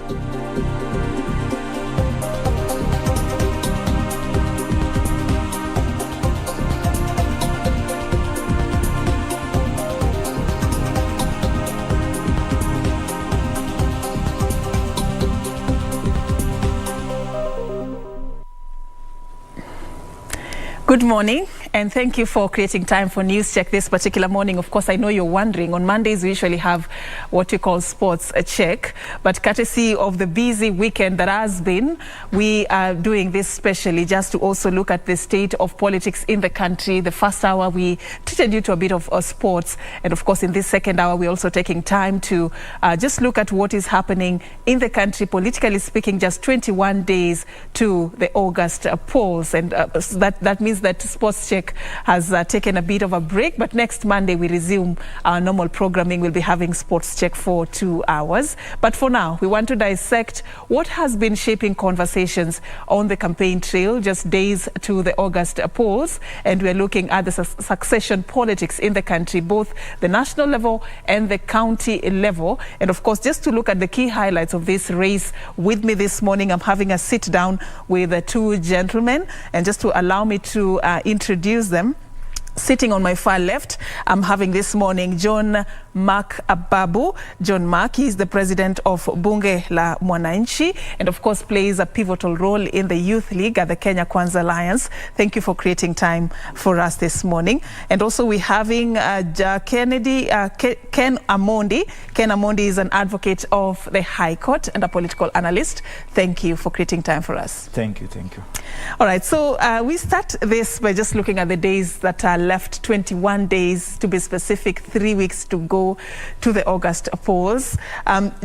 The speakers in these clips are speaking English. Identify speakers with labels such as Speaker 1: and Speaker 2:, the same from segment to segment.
Speaker 1: Good morning, and thank you for creating time for News Check this particular morning. Of course, I know you're wondering, on Mondays we usually have what we call Sports Check, but courtesy of the busy weekend that has been, we are doing this specially just to also look at the state of politics in the country. The first hour we treated you to a bit of sports, and of course in this second hour we're also taking time to just look at what is happening in the country, politically speaking. Just 21 days to the August polls, and that means that Sports Check has taken a bit of a break, but next Monday we resume our normal programming. We'll be having Sports Check for 2 hours. But for now, we want to dissect what has been shaping conversations on the campaign trail, just days to the August polls, and we're looking at the succession politics in the country, both the national level and the county level. And of course, just to look at the key highlights of this race, with me this morning, I'm having a sit down with two gentlemen, and just to allow me to introduce them. Sitting on my far left, I'm having this morning John Mark Ababu. John Mark, he is the president of Bunge la Mwananchi, and of course plays a pivotal role in the Youth League at the Kenya Kwanza Alliance. Thank you for creating time for us this morning. And also we're having Ken Amondi. Ken Amondi is an advocate of the High Court and a political analyst. Thank you for creating time for us.
Speaker 2: Thank you, thank you.
Speaker 1: All right, so we start this by just looking at the days that are left, 21 days to be specific, 3 weeks to go to the August polls.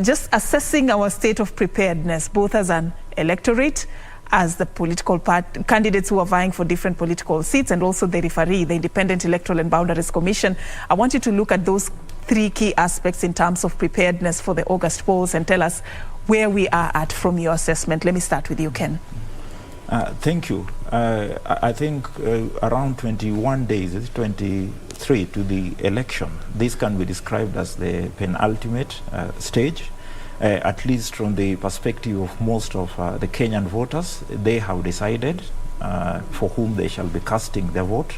Speaker 1: Just assessing our state of preparedness, both as an electorate, as the political candidates who are vying for different political seats, and also the referee, the Independent Electoral and Boundaries Commission. I want you to look at those three key aspects in terms of preparedness for the August polls and tell us where we are at from your assessment. Let me start with you, Ken.
Speaker 2: Thank you. I think around 21 days, 23 to the election, this can be described as the penultimate stage, at least from the perspective of most of the Kenyan voters. They have decided for whom they shall be casting their vote.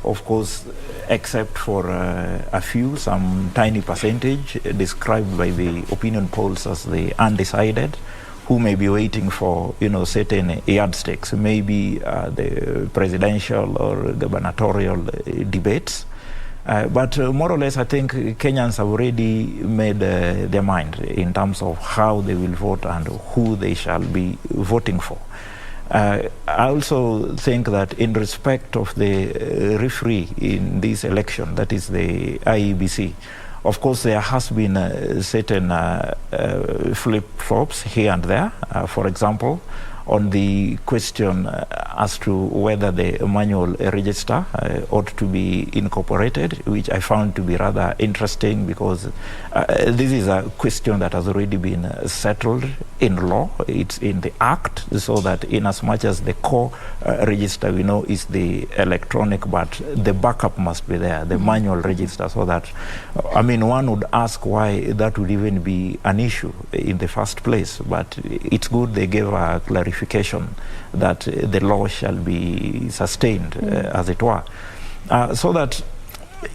Speaker 2: Of course, except for a few, some tiny percentage described by the opinion polls as the undecided, who may be waiting for, certain yardsticks, maybe the presidential or gubernatorial debates. But more or less, I think Kenyans have already made their mind in terms of how they will vote and who they shall be voting for. I also think that in respect of the referee in this election, that is the IEBC, of course, there has been certain flip-flops here and there. For example, on the question as to whether the manual register ought to be incorporated, which I found to be rather interesting, because this is a question that has already been settled in law. It's in the Act, so that in as much as the core register we know is the electronic, but the backup must be there, the manual register, so that, one would ask why that would even be an issue in the first place, but it's good they gave a clarification that the law shall be sustained, as it were. So that,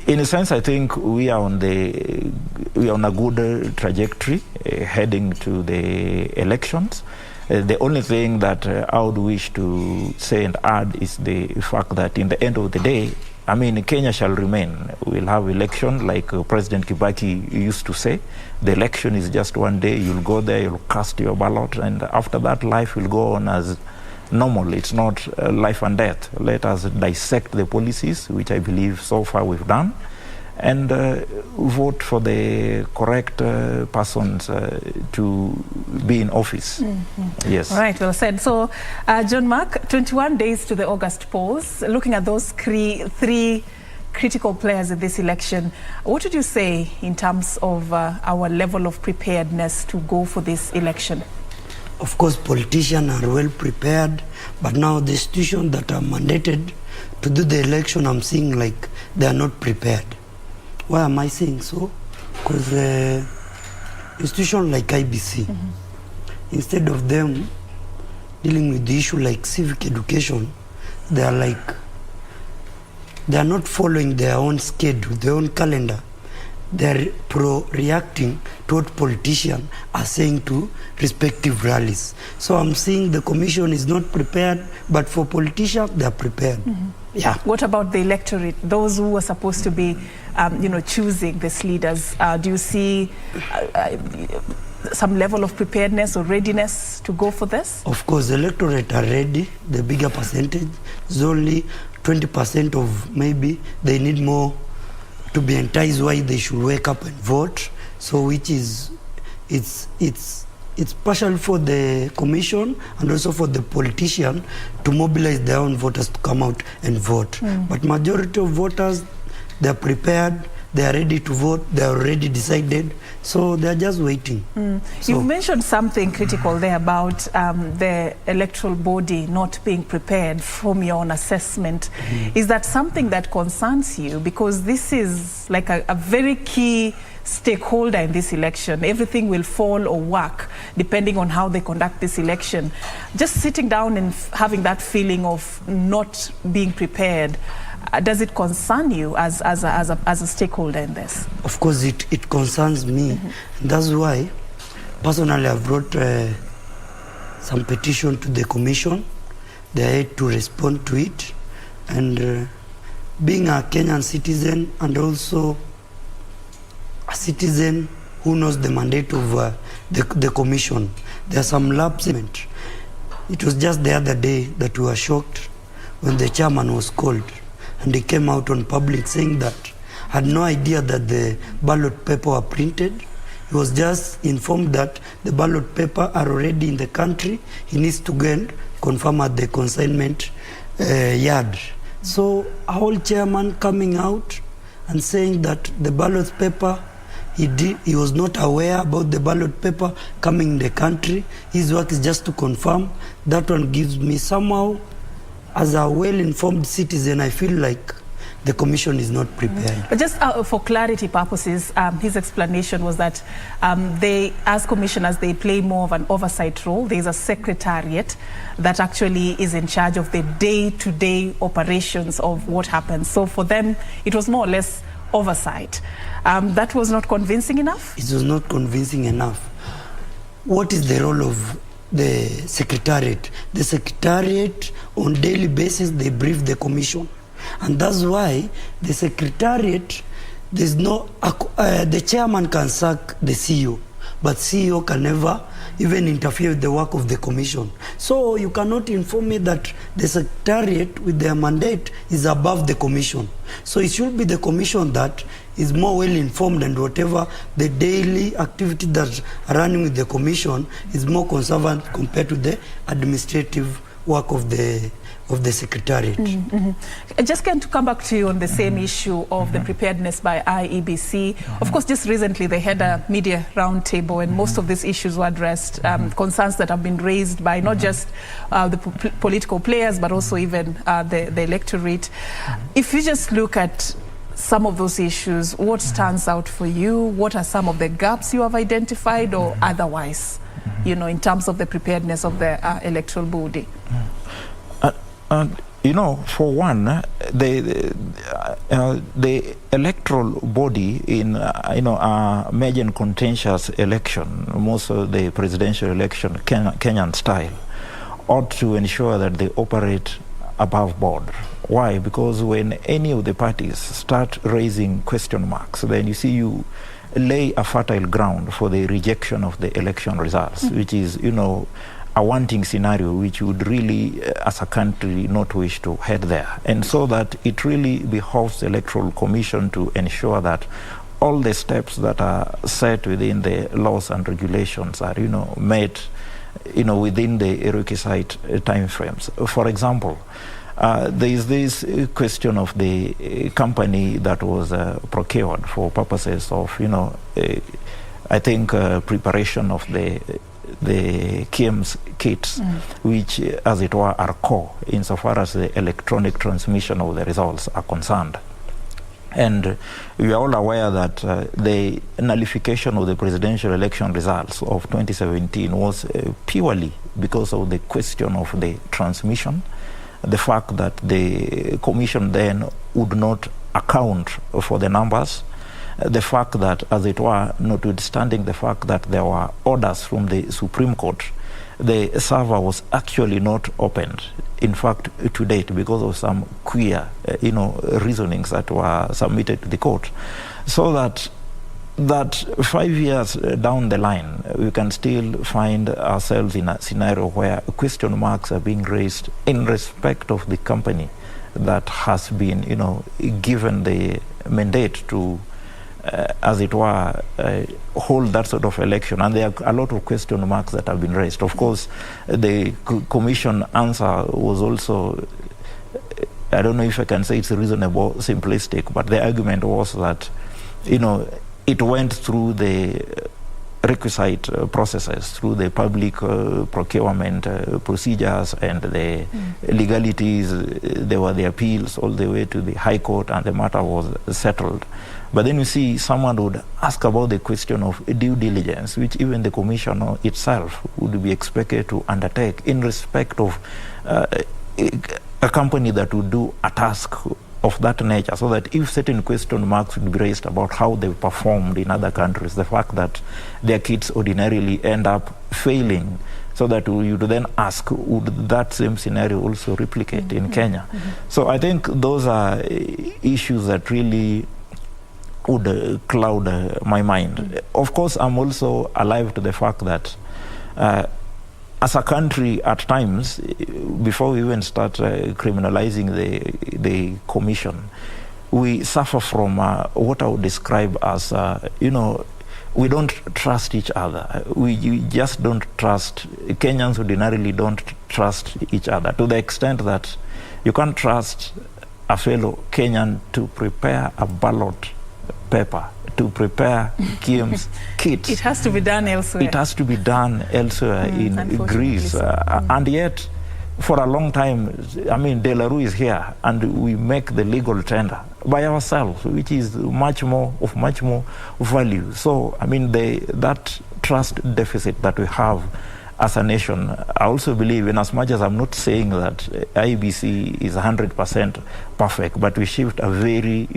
Speaker 2: in a sense, I think we are on a good trajectory heading to the elections. The only thing that I would wish to say and add is the fact that in the end of the day, Kenya shall remain. We'll have election, like President Kibaki used to say. The election is just one day. You'll go there, you'll cast your ballot, and after that, life will go on as normal. It's not life and death. Let us dissect the policies, which I believe so far we've done, and vote for the correct persons to be in office. Yes.
Speaker 1: All right, well said. So, John Mark, 21 days to the August polls. Looking at those three critical players in this election, what would you say in terms of our level of preparedness to go for this election?
Speaker 3: Of course, politicians are well prepared, but now the institutions that are mandated to do the election, I'm seeing like they are not prepared. Why am I saying so? Because institutions like KBC, instead of them dealing with the issue like civic education, they are not following their own schedule, their own calendar. They are reacting to what politicians are saying to respective rallies. So I'm saying the commission is not prepared, but for politicians, they are prepared. Yeah.
Speaker 1: What about the electorate, those who are supposed to be, choosing these leaders? Do you see some level of preparedness or readiness to go for this?
Speaker 3: Of course, the electorate are ready. The bigger percentage is only 20% of maybe they need more to be enticed why they should wake up and vote. So which is, it's partial for the commission and also for the politician to mobilize their own voters to come out and vote. But majority of voters, they are prepared, they are ready to vote, they are already decided, so they are just waiting. So,
Speaker 1: you've mentioned something critical there about the electoral body not being prepared from your own assessment. Is that something that concerns you? Because this is like a very key stakeholder in this election. Everything will fall or work depending on how they conduct this election. Just sitting down and having that feeling of not being prepared, does it concern you as a stakeholder in this?
Speaker 3: Of course, it concerns me. That's why, personally, I've brought some petition to the commission. They had to respond to it. And being a Kenyan citizen and also a citizen who knows the mandate of the commission, there are some lapses. It was just the other day that we were shocked when the chairman was called. And he came out on public saying that had no idea that the ballot paper were printed. He was just informed that the ballot paper are already in the country. He needs to go and confirm at the consignment yard. So a whole chairman coming out and saying that the ballot paper, he was not aware about the ballot paper coming in the country. His work is just to confirm. That one gives me somehow, as a well-informed citizen, I feel like the commission is not prepared.
Speaker 1: But just for clarity purposes, his explanation was that they, as commissioners, they play more of an oversight role. There's a secretariat that actually is in charge of the day-to-day operations of what happens. So for them, it was more or less oversight. That was not convincing enough?
Speaker 3: It was not convincing enough. What is the role of the secretariat? The secretariat on daily basis, they brief the commission, and that's why the secretariat, there's no the chairman can sack the CEO, but CEO can never even interfere with the work of the commission. So you cannot inform me that the secretariat with their mandate is above the commission. So it should be the commission that is more well informed, and whatever the daily activity that's running with the commission is more conservative compared to the administrative work of the secretariat.
Speaker 1: I just going to come back to you on the same issue of the preparedness by IEBC. Of course, just recently they had a media roundtable, and most of these issues were addressed, concerns that have been raised by not just the political players, but also even the electorate. If you just look at some of those issues, what stands out for you? What are some of the gaps you have identified, or otherwise, in terms of the preparedness of the electoral body?
Speaker 2: For one, the electoral body in a major and contentious election, most of the presidential election, Kenyan style, ought to ensure that they operate above board. Why? Because when any of the parties start raising question marks, then you lay a fertile ground for the rejection of the election results, which is, a wanting scenario which would really, as a country, not wish to head there. And so that it really behoves the Electoral Commission to ensure that all the steps that are set within the laws and regulations are, met, within the requisite timeframes. For example, there is this question of the company that was procured for purposes of, I think, preparation of the KIEMS kits, which, as it were, are core insofar as the electronic transmission of the results are concerned. And we are all aware that the nullification of the presidential election results of 2017 was purely because of the question of the transmission, the fact that the commission then would not account for the numbers, the fact that, as it were, notwithstanding the fact that there were orders from the Supreme Court, the server was actually not opened, in fact, to date, because of some queer, reasonings that were submitted to the court. So that 5 years down the line, we can still find ourselves in a scenario where question marks are being raised in respect of the company that has been, given the mandate to, as it were, hold that sort of election. And there are a lot of question marks that have been raised. Of course, the commission answer was also, I don't know if I can say it's reasonable, simplistic, but the argument was that, it went through the requisite processes, through the public procurement procedures and the legalities. There were the appeals all the way to the High Court, and the matter was settled. But then you see someone would ask about the question of due diligence, which even the commissioner itself would be expected to undertake in respect of a company that would do a task of that nature, so that if certain question marks would be raised about how they've performed in other countries, the fact that their kits ordinarily end up failing, so that you would then ask, would that same scenario also replicate in Kenya? So I think those are issues that really would cloud my mind. Of course, I'm also alive to the fact that as a country, at times, before we even start criminalizing the commission, we suffer from what I would describe as, we don't trust each other. We just don't trust. Kenyans ordinarily don't trust each other, to the extent that you can't trust a fellow Kenyan to prepare a ballot paper, to prepare KIEM's kits.
Speaker 1: It has to be done elsewhere.
Speaker 2: It has to be done elsewhere in Greece. And yet, for a long time, De La Rue is here, and we make the legal tender by ourselves, which is much more value. So, that trust deficit that we have as a nation, I also believe, in as much as I'm not saying that IEBC is 100% perfect, but we shift a very,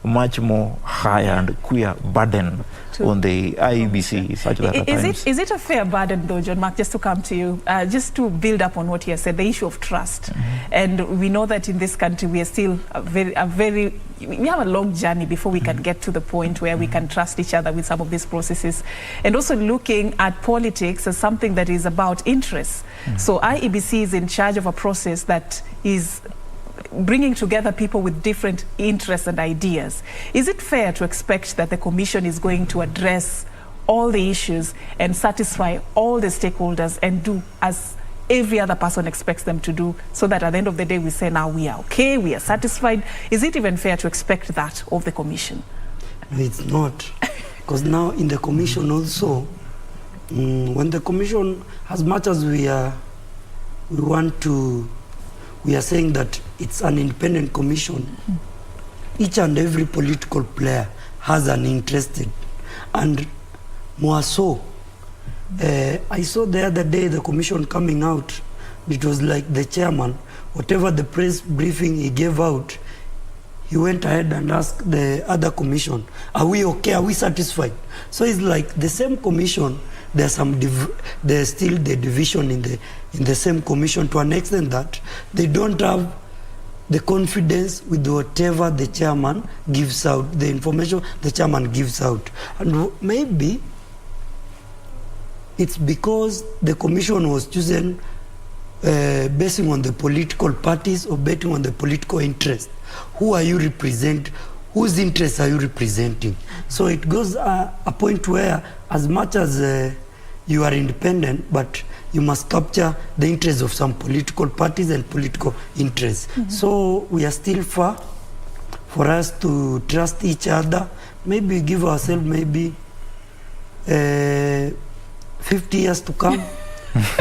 Speaker 2: much more higher and queer burden on the IEBC, such that at times.
Speaker 1: Is it a fair burden, though, John Mark, just to come to you, just to build up on what you said, the issue of trust. And we know that in this country we are still we have a long journey before we can get to the point where we can trust each other with some of these processes. And also looking at politics as something that is about interests. So IEBC is in charge of a process that is bringing together people with different interests and ideas. Is it fair to expect that the commission is going to address all the issues and satisfy all the stakeholders and do as every other person expects them to do, so that at the end of the day we say, now we are okay, we are satisfied? Is it even fair to expect that of the commission?
Speaker 3: No, it's not. Because now in the commission also, when the commission, as much as we are saying that it's an independent commission, each and every political player has an interest. And more so, I saw the other day the commission coming out. It was like the chairman, whatever the press briefing he gave out, he went ahead and asked the other commission, are we okay, are we satisfied? So it's like the same commission, there's still the division in the same commission, to an extent that they don't have the confidence with whatever the chairman gives out, the information the chairman gives out. And maybe it's because the commission was chosen basing on the political parties or betting on the political interest. Who are you representing? Whose interests are you representing? So it goes a point where, as much as you are independent, but you must capture the interests of some political parties and political interests. So we are still far for us to trust each other. Maybe give ourselves maybe 50 years to come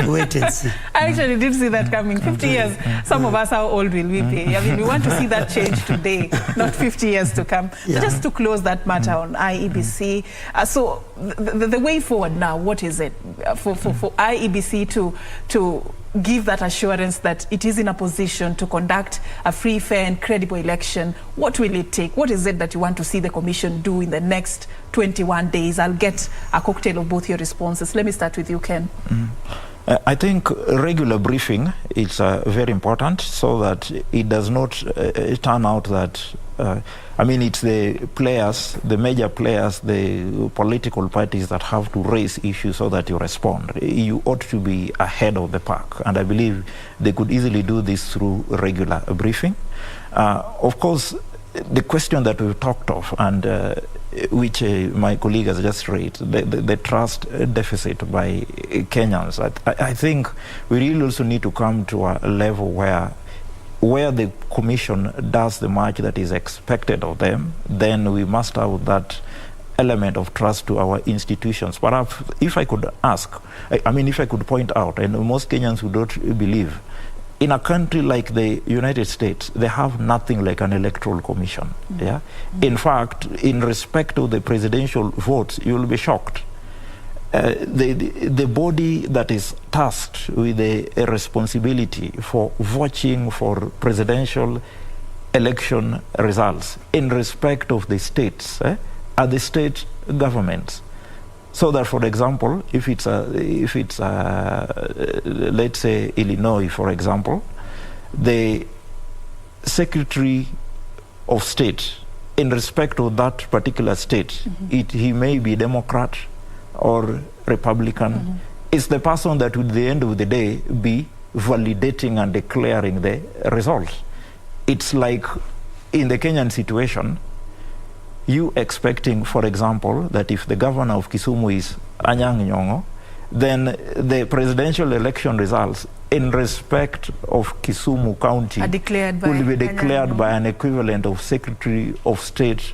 Speaker 3: Wait and see.
Speaker 1: I actually did see that coming. 50 years. Some of us, how old will we be? I mean, we want to see that change today, not 50 years to come.
Speaker 3: Yeah.
Speaker 1: But just to close that matter on IEBC, so the way forward now, what is it for IEBC to give that assurance that it is in a position to conduct a free, fair and credible election? What will it take? What is it that you want to see the Commission do in the next 21 days? I'll get a cocktail of both your responses. Let me start with you, Ken.
Speaker 2: I think regular briefing is very important, so that it does not turn out that I mean, it's the players, the major players, the political parties that have to raise issues so that you respond. You ought to be ahead of the pack, and I believe they could easily do this through regular briefing. Of course, the question that we've talked of, and which my colleague has just raised, the trust deficit by Kenyans. I think we really also need to come to a level where the Commission does the much that is expected of them, then we must have that element of trust to our institutions. But if I could ask, I mean, if I could point out, and most Kenyans who don't believe, in a country like the United States, they have nothing like an electoral commission. Yeah. In fact, in respect to the presidential votes, you'll be shocked. The body that is tasked with the responsibility for watching for presidential election results in respect of the states are the state governments. So that, for example, if it's let's say Illinois, for example, the Secretary of State, in respect of that particular state, he may be Democrat or Republican, is the person that would, at the end of the day, be validating and declaring the result. It's like in the Kenyan situation, you expecting, for example, that if the governor of Kisumu is Achieng Nyong'o, then the presidential election results in respect of Kisumu County will be declared by an equivalent of Secretary of State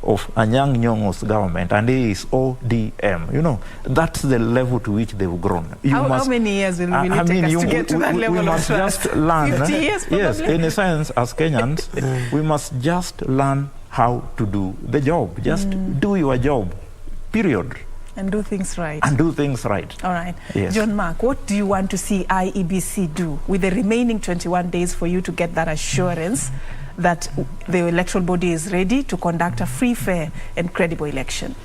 Speaker 2: of Achieng Nyong'o's government, and he is ODM. You know, that's the level to which they've grown.
Speaker 1: How many years will it take us to get to that level?
Speaker 2: We must just learn.
Speaker 1: 50 years probably?
Speaker 2: Yes, in a sense, as Kenyans, we must just learn how to do the job. Just do your job, period.
Speaker 1: And do things right.
Speaker 2: And do things right.
Speaker 1: All right.
Speaker 2: Yes.
Speaker 1: John Mark, what do you want to see IEBC do with the remaining 21 days for you to get that assurance that the electoral body is ready to conduct a free, fair and credible election?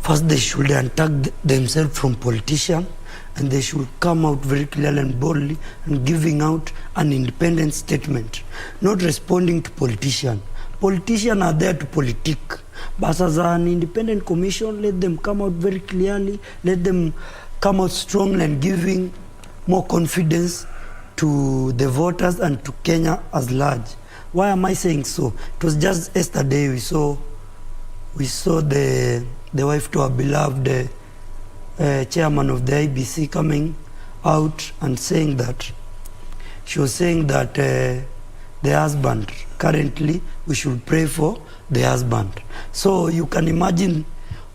Speaker 3: First, they should untag themselves from politicians, and they should come out very clearly and boldly and giving out an independent statement, not responding to politicians. Politicians are there to politic. But as an independent commission, let them come out very clearly, let them come out strongly and giving more confidence to the voters and to Kenya as large. Why am I saying so? It was just yesterday we saw the wife to our beloved chairman of the IBC coming out and saying that, she was saying that the husband, currently we should pray for the husband. So you can imagine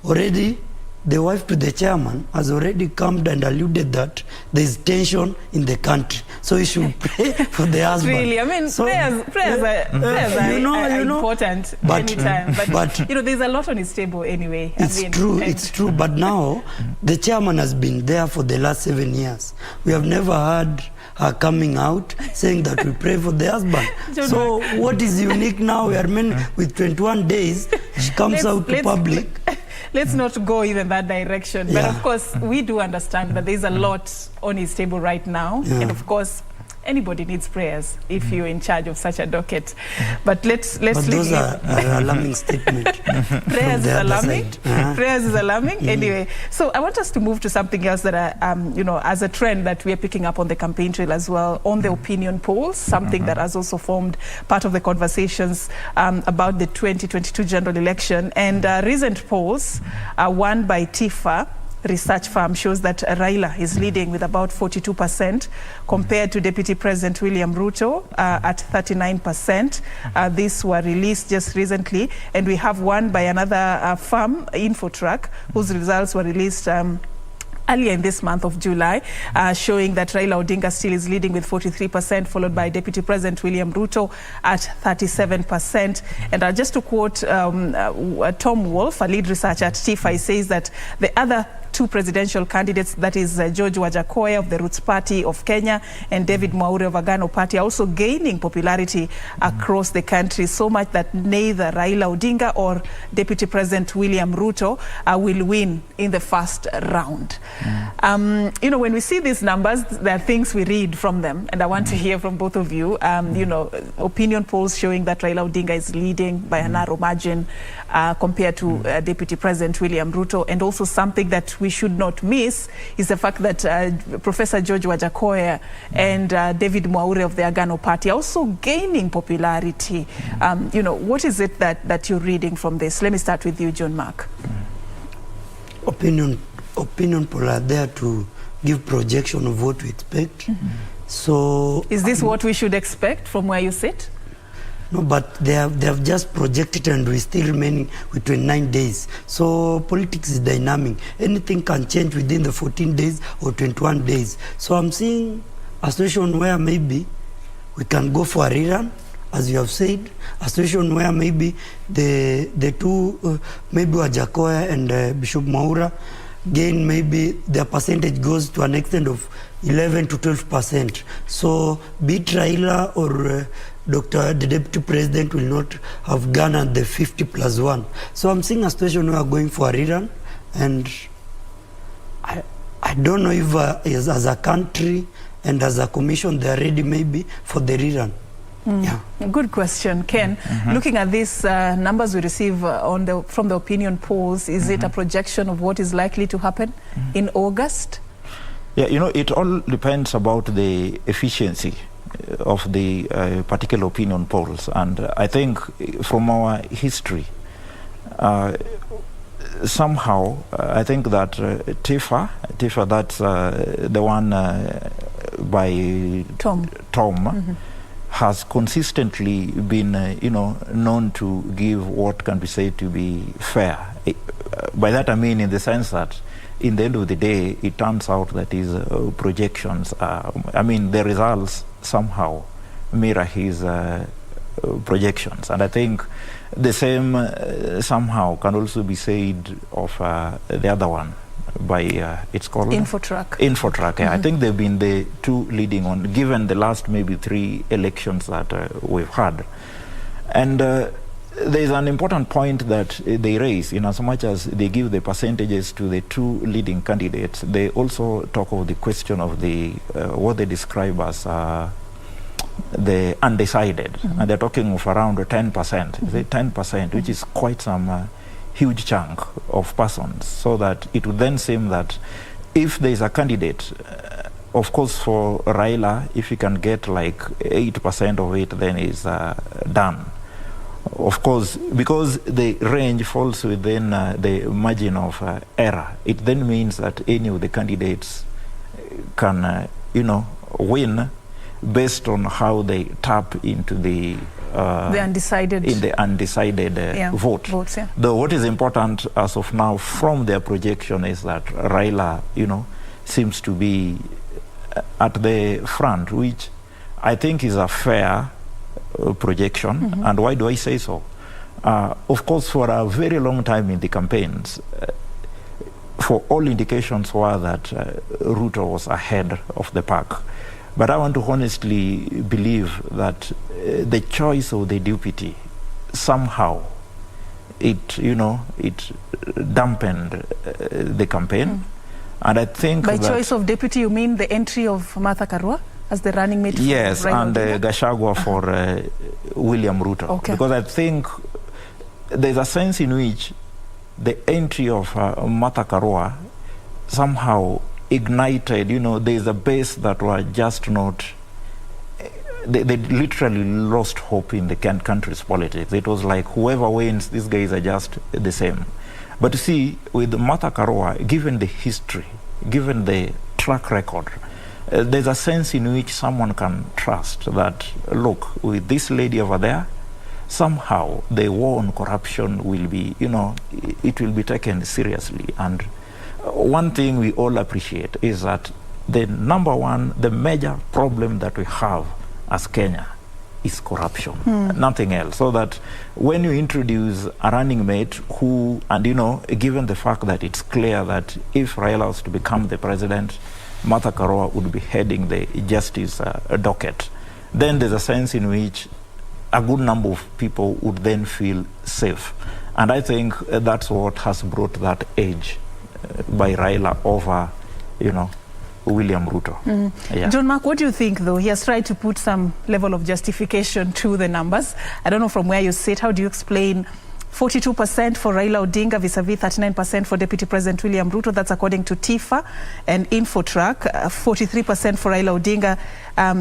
Speaker 3: already the wife to the chairman has already come and alluded that there is tension in the country. So you should pray for the husband.
Speaker 1: Really, I mean, so, prayers are important anytime. But you know, there's a lot on his table anyway.
Speaker 3: It's true. But now the chairman has been there for the last 7 years. We have never heard her coming out saying that we pray for the husband. So what is unique now? We are with 21 days, she comes out to public.
Speaker 1: Let's not go even that direction. But of course, we do understand that there's a lot on his table right now. And of course, anybody needs prayers if you're in charge of such a docket. But let's
Speaker 3: those are alarming statements.
Speaker 1: Prayers is alarming. Prayers is alarming. Anyway, so I want us to move to something else that you know, as a trend that we are picking up on the campaign trail as well, on the opinion polls, something that has also formed part of the conversations about the 2022 general election. And recent polls, one by TIFA research firm, shows that Raila is leading with about 42% compared to Deputy President William Ruto at 39%. These were released just recently. And we have one by another firm, Infotrack, whose results were released earlier in this month of July, showing that Raila Odinga still is leading with 43%, followed by Deputy President William Ruto at 37%. And just to quote Tom Wolf, a lead researcher at TIFA, he says that the other two presidential candidates, that is George Wajakoya of the Roots Party of Kenya and David Mwaure of Agano Party, are also gaining popularity across the country, so much that neither Raila Odinga or Deputy President William Ruto will win in the first round. You know, when we see these numbers, there are things we read from them, and I want to hear from both of you. You know, opinion polls showing that Raila Odinga is leading by a narrow margin compared to Deputy President William Ruto, and also something that we should not miss is the fact that Professor George Wajakoya and David Mwaure of the Agano Party are also gaining popularity. You know, what is it that you're reading from this? Let me start with you, John Mark.
Speaker 3: Opinion poll are there to give projection of what we expect. So
Speaker 1: is this what we should expect from where you sit?
Speaker 3: No, but they have just projected, and we still remaining with 29 days. So politics is dynamic. Anything can change within the 14 days or 21 days. So I'm seeing a situation where maybe we can go for a rerun, as you have said, a situation where maybe the two, maybe Wajakoya and Bishop Mwaura, gain, maybe their percentage goes to an extent of 11 to 12%. So be it Raila or the Deputy President will not have garnered the 50+1. So I'm seeing a situation where we are going for a rerun, and I don't know if as a country and as a commission they are ready maybe for the rerun. Yeah.
Speaker 1: Good question, Ken. Looking at these numbers we receive from the opinion polls, is it a projection of what is likely to happen in August?
Speaker 2: Yeah, you know, it all depends about the efficiency of the particular opinion polls. And I think from our history, somehow, I think that TIFA, that's the one by Tom, has consistently been, you know, known to give what can be said to be fair. By that I mean in the sense that in the end of the day, it turns out that his projections, I mean, the results somehow mirror his projections. And I think the same somehow can also be said of the other one by, it's called? Infotrack, yeah. I think they've been the two leading on, given the last maybe 3 elections that we've had. And there's an important point that they raise, in as much as they give the percentages to the two leading candidates, they also talk of the question of the, what they describe as the undecided. And they're talking of around 10%, 10%, which is quite some huge chunk of persons, so that it would then seem that if there is a candidate, of course for Raila, if he can get like 8% of it, then is done. Of course, because the range falls within the margin of error, it then means that any of the candidates can, you know, win based on how they tap into the undecided votes, yeah. Though what is important as of now from their projection is that Raila, you know, seems to be at the front, which I think is a fair projection. And why do I say so? Of course, for a very long time in the campaigns, for all indications were that Ruto was ahead of the pack. But I want to honestly believe that the choice of the deputy somehow it, you know, it dampened the campaign. And I think
Speaker 1: by choice of deputy, you mean the entry of Martha Karua as the running mate?
Speaker 2: Yes, and Gachagua for William Ruto.
Speaker 1: Okay.
Speaker 2: Because I think there's a sense in which the entry of Martha Karua somehow ignited, you know, there's a base that were just not, they literally lost hope in the country's politics. It was like, whoever wins, these guys are just the same. But you see, with Martha Karua, given the history, given the track record, there's a sense in which someone can trust that, look, with this lady over there, somehow the war on corruption will be, you know, it will be taken seriously. And one thing we all appreciate is that the major problem that we have as Kenya is corruption, nothing else. So that when you introduce a running mate who, and given the fact that it's clear that if Raila was to become the president, Martha Karua would be heading the justice docket, then there's a sense in which a good number of people would then feel safe. And I think that's what has brought that edge by Raila over, William Ruto. Yeah.
Speaker 1: John Mark, what do you think, though? He has tried to put some level of justification to the numbers. I don't know from where you sit. How do you explain 42% for Raila Odinga vis-a-vis 39% for Deputy President William Ruto? That's according to TIFA and Infotrack. 43% for Raila Odinga,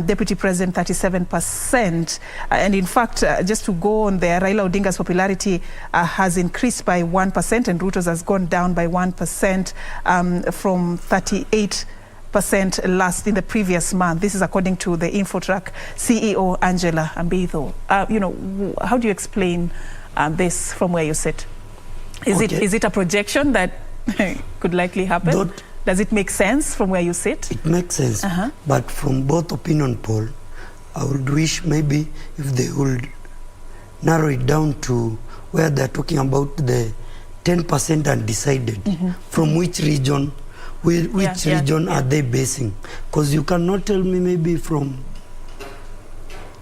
Speaker 1: Deputy President 37%. And in fact, just to go on there, Raila Odinga's popularity has increased by 1% and Ruto's has gone down by 1% from 38% last in the previous month. This is according to the Infotrack CEO Angela Ambitho. How do you explain this from where you sit? Is it a projection that could likely happen? Does it make sense from where you sit?
Speaker 3: It makes sense, but from both opinion poll, I would wish maybe if they would narrow it down to where they're talking about the 10% undecided, from which region, which region are they basing? Because you cannot tell me maybe from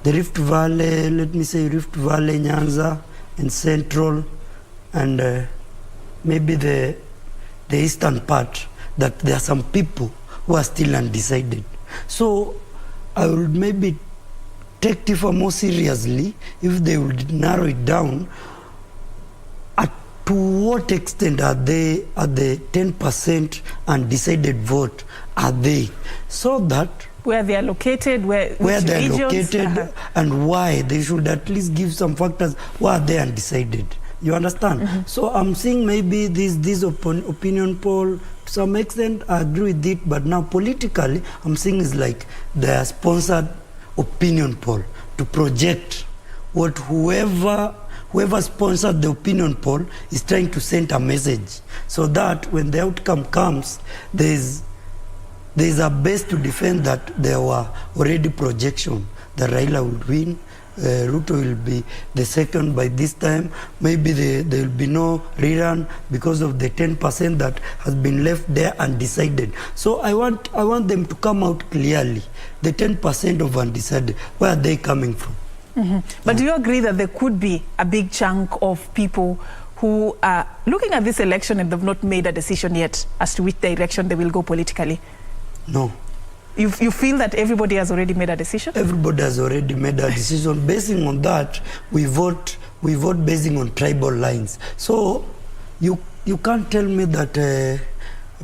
Speaker 3: the Rift Valley, let me say Rift Valley, Nyanza, and Central, and maybe the eastern part, that there are some people who are still undecided. So I would maybe take TIFA more seriously if they would narrow it down. To what extent are they at the 10% undecided vote? Are they? So that
Speaker 1: where they are located, where
Speaker 3: they are located, and why. They should at least give some factors why they are undecided. You understand? So I'm seeing maybe this opinion poll, to some extent I agree with it, but now politically I'm seeing is like they are sponsored opinion poll to project what whoever sponsored the opinion poll is trying to send a message, so that when the outcome comes, there's a base to defend that there were already projection that Raila would win, Ruto will be the second by this time, maybe there will be no rerun because of the 10% that has been left there undecided. So I want them to come out clearly, the 10% of undecided, where are they coming from?
Speaker 1: But do you agree that there could be a big chunk of people who are looking at this election and they've not made a decision yet as to which direction they will go politically?
Speaker 3: No.
Speaker 1: You feel that everybody has already made a decision? Everybody
Speaker 3: has already made a decision. Basing on that, we vote basing on tribal lines. So you can't tell me that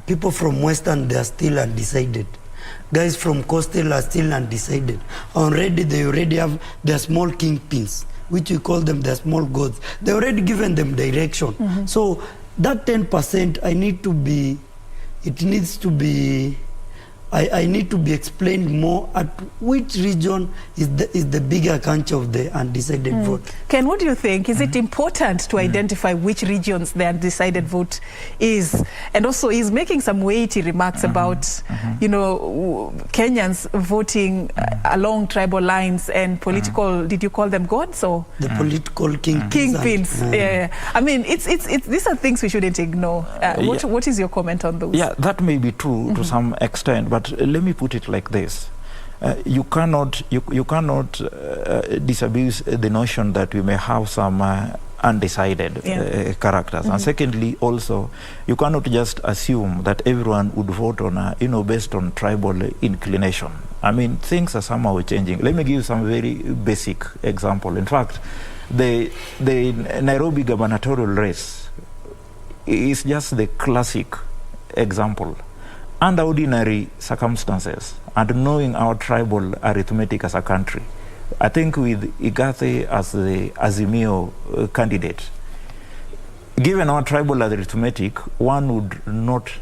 Speaker 3: people from Western, they are still undecided. Guys from Coastal are still undecided. They already have their small kingpins, which we call them their small gods. They already given them direction. So that 10%, I need to be explained more at which region is the bigger country of the undecided vote.
Speaker 1: Ken, what do you think? Is it important to identify which regions the undecided vote is? And also, he's making some weighty remarks about, Kenyans voting along tribal lines and political, did you call them gods or?
Speaker 3: The political kingpins.
Speaker 1: Yeah. I mean, these are things we shouldn't ignore. What is your comment on those?
Speaker 2: Yeah, that may be true to some extent, but let me put it like this. You cannot disabuse the notion that we may have some undecided characters. And secondly, also, you cannot just assume that everyone would vote on based on tribal inclination. I mean, things are somehow changing. Let me give you some very basic example. In fact, the Nairobi gubernatorial race is just the classic example. Under ordinary circumstances, and knowing our tribal arithmetic as a country, I think with Igathe as the Azimio candidate, given our tribal arithmetic, one would not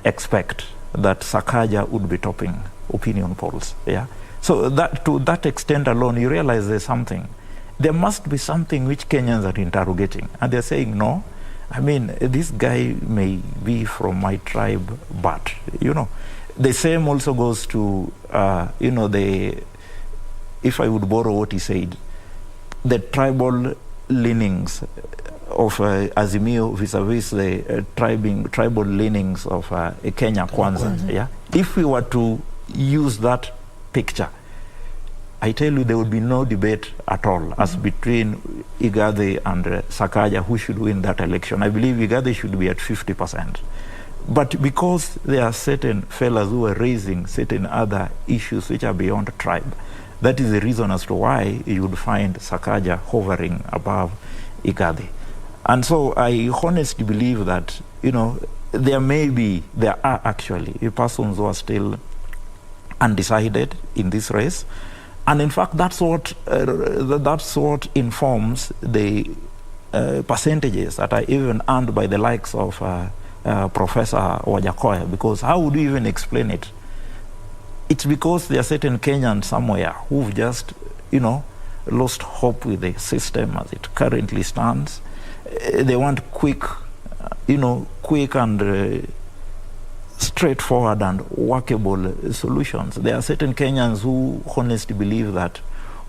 Speaker 2: expect that Sakaja would be topping opinion polls. Yeah. So that to that extent alone, you realize there's something. There must be something which Kenyans are interrogating, and they're saying no. I mean, this guy may be from my tribe, but, you know, the same also goes to, you know, if I would borrow what he said, the tribal leanings of Azimio vis-a-vis the tribal leanings of Kenya Kwanza. Yeah? If we were to use that picture, I tell you there would be no debate at all as between Igathe and Sakaja who should win that election. I believe Igathe should be at 50%. But because there are certain fellas who are raising certain other issues which are beyond tribe, that is the reason as to why you would find Sakaja hovering above Igathe. And so I honestly believe that, you know, there are actually persons who are still undecided in this race. And in fact, that's what informs the percentages that are even earned by the likes of Professor Wajakoya, because how would you even explain it? It's because there are certain Kenyans somewhere who've just, you know, lost hope with the system as it currently stands. They want quick and straightforward and workable solutions. There are certain Kenyans who honestly believe that,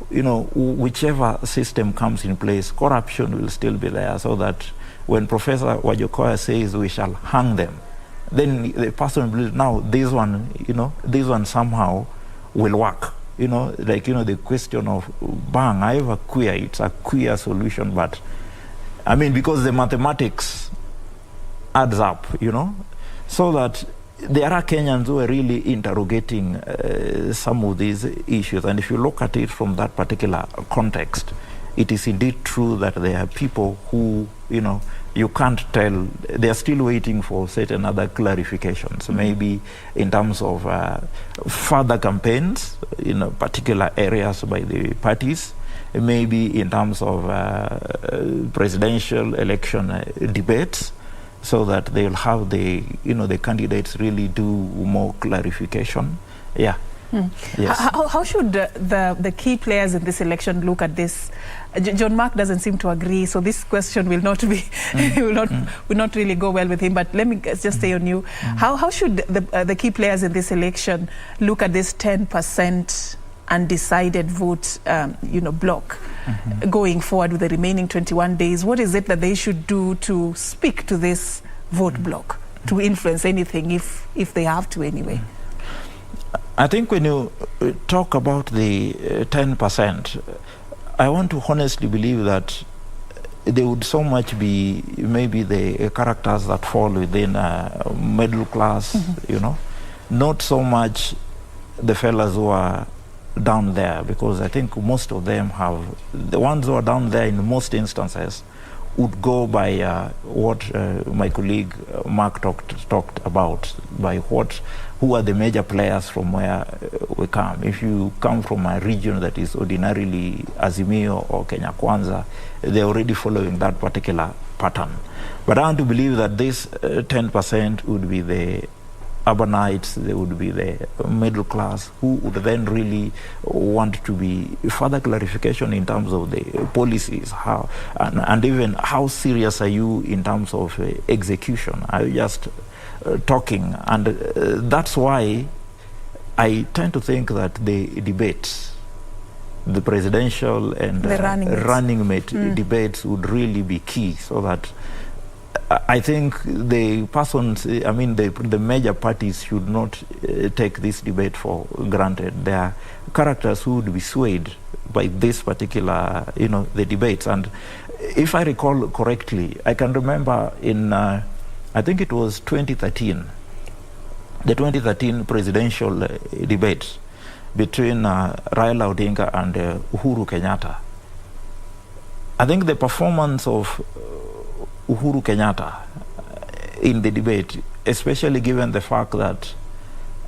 Speaker 2: you know, whichever system comes in place, corruption will still be there, so that when Professor Wajakoya says we shall hang them, then the person believes, now this one somehow will work. You know, like, you know, the question of bang, I have a queer, it's a queer solution, but I mean, because the mathematics adds up, you know, so that there are Kenyans who are really interrogating some of these issues. And if you look at it from that particular context, it is indeed true that there are people who, you know, you can't tell, they are still waiting for certain other clarifications, maybe in terms of further campaigns in particular areas by the parties, maybe in terms of presidential election debates, so that they'll have the candidates really do more clarification. Yeah. Yes.
Speaker 1: How should the key players in this election look at this? John Mark doesn't seem to agree, so this question will not be will not really go well with him. But let me just stay on you. How should the key players in this election look at this 10% undecided vote block going forward with the remaining 21 days? What is it that they should do to speak to this vote block, to influence anything if they have to anyway?
Speaker 2: I think when you talk about the 10%, I want to honestly believe that there would so much be maybe the characters that fall within middle class, you know, not so much the fellas who are down there, because I think most of them have, the ones who are down there in most instances would go by what my colleague Mark talked about, by who are the major players from where we come. If you come from a region that is ordinarily Azimio or Kenya Kwanza, they're already following that particular pattern. But I want to believe that this 10% would be the urbanites, they would be the middle class, who would then really want to be further clarification in terms of the policies, how and even how serious are you in terms of execution? Are you just talking? And that's why I tend to think that the debates, the presidential and
Speaker 1: the running mate
Speaker 2: debates would really be key, so that I think the persons, I mean, the major parties should not take this debate for granted. There are characters who would be swayed by this particular, the debates. And if I recall correctly, I can remember in, I think it was 2013, the 2013 presidential debate between Raila Odinga and Uhuru Kenyatta. I think the performance of Uhuru Kenyatta in the debate, especially given the fact that,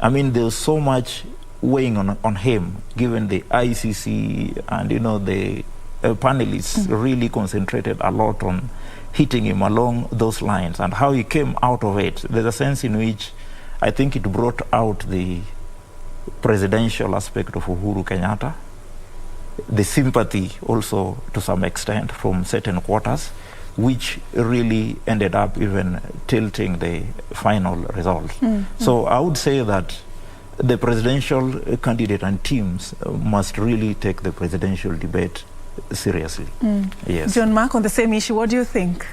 Speaker 2: I mean, there's so much weighing on him, given the ICC and, the panelists really concentrated a lot on hitting him along those lines, and how he came out of it. There's a sense in which I think it brought out the presidential aspect of Uhuru Kenyatta, the sympathy also to some extent from certain quarters, which really ended up even tilting the final result. So I would say that the presidential candidate and teams must really take the presidential debate seriously. Yes.
Speaker 1: John Mark, on the same issue, what do you think?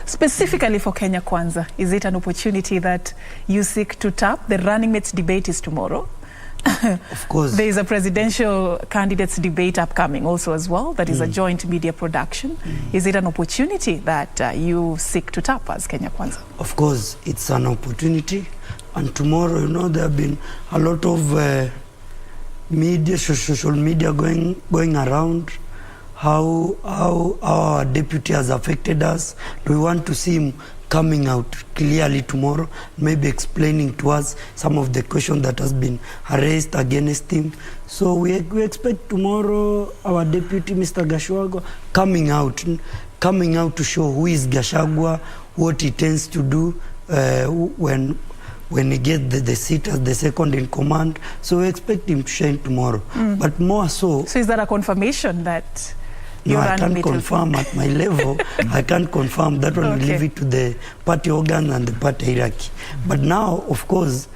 Speaker 1: Specifically for Kenya Kwanza, is it an opportunity that you seek to tap? The running mates debate is tomorrow.
Speaker 3: Of course.
Speaker 1: There is a presidential candidates debate upcoming also as well. That is a joint media production. Is it an opportunity that you seek to tap as Kenya Kwanza?
Speaker 3: Of course, it's an opportunity. And tomorrow, you know, there have been a lot of media, social media going around. How our deputy has affected us. We want to see him coming out clearly tomorrow, maybe explaining to us some of the questions that has been raised against him. So we expect tomorrow our deputy, Mr. Gachagua, coming out to show who is Gachagua, what he tends to do when he gets the seat as the second in command. So we expect him to shine tomorrow. But more so...
Speaker 1: So is that a confirmation that...
Speaker 3: No, I can't confirm at my level. I can't confirm. That one. Okay. Leave it to the party organ and the party hierarchy. But now, of course,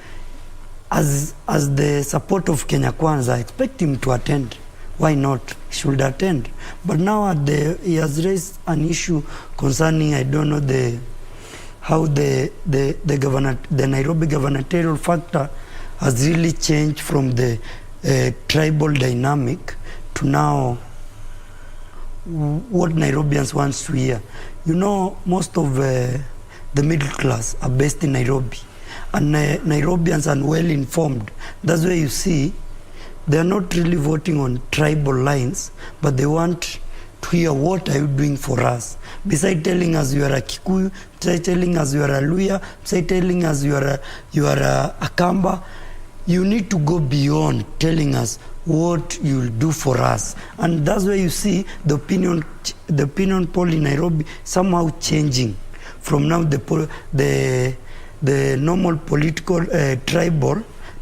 Speaker 3: as the support of Kenya Kwanza, I expect him to attend. Why not? He should attend. But now he has raised an issue concerning, I don't know, how the Nairobi gubernatorial factor has really changed from the tribal dynamic to now what Nairobians want to hear. You know, most of the middle class are based in Nairobi, and Nairobians are well informed. That's why you see they're not really voting on tribal lines, but they want to hear what are you doing for us. Besides telling us you are a Kikuyu, besides telling us you are a Luya, besides telling us you are a Kamba, you need to go beyond telling us what you'll do for us. And that's why you see the opinion poll in Nairobi somehow changing from now the normal political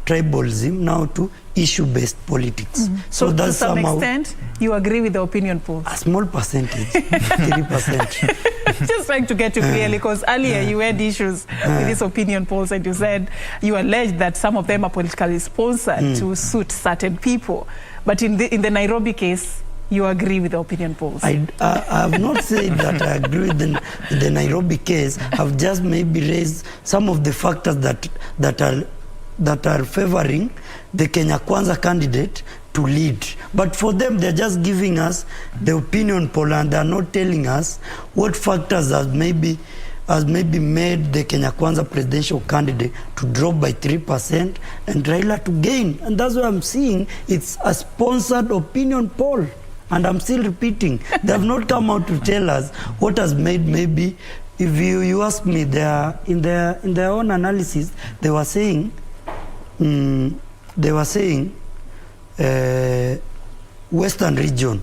Speaker 3: tribalism now to issue-based politics.
Speaker 1: So that's to some extent, you agree with the opinion polls?
Speaker 3: A small percentage, 3%.
Speaker 1: Just trying to get you clearly, because earlier you had issues with these opinion polls, and you said you alleged that some of them are politically sponsored to suit certain people. But in the Nairobi case, you agree with the opinion polls?
Speaker 3: I have not said that I agree with the Nairobi case. I've just maybe raised some of the factors that are favoring the Kenya Kwanza candidate to lead. But for them, they're just giving us the opinion poll, and they're not telling us what factors has maybe made the Kenya Kwanza presidential candidate to drop by 3% and Raila to gain. And that's what I'm seeing. It's a sponsored opinion poll. And I'm still repeating, they have not come out to tell us what has made maybe, if you ask me, in their own analysis, they were saying Western region,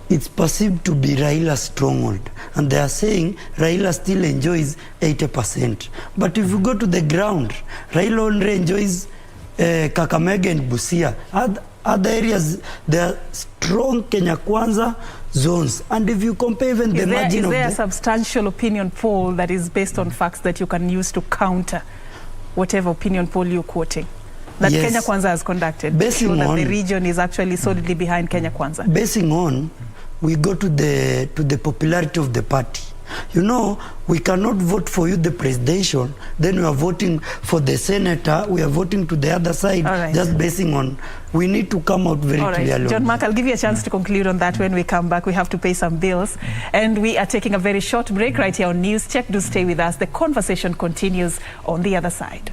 Speaker 3: it's perceived to be Raila's stronghold, and they are saying Raila still enjoys 80%. But if you go to the ground, Raila only enjoys Kakamega and Busia. Other areas, there are strong Kenya Kwanza zones. And if you compare even the margin of...
Speaker 1: Is there a substantial opinion poll that is based on facts that you can use to counter whatever opinion poll you're quoting? That yes. Kenya Kwanza has conducted, to show that the region is actually solidly behind Kenya Kwanza?
Speaker 3: Basing on, we go to the popularity of the party. You know, we cannot vote for you the presidential, then we are voting for the senator, we are voting to the other side, right. Just basing on, we need to come out very clearly.
Speaker 1: John Mark, I'll give you a chance to conclude on that when we come back. We have to pay some bills. And we are taking a very short break right here on News Check. Do stay with us. The conversation continues on the other side.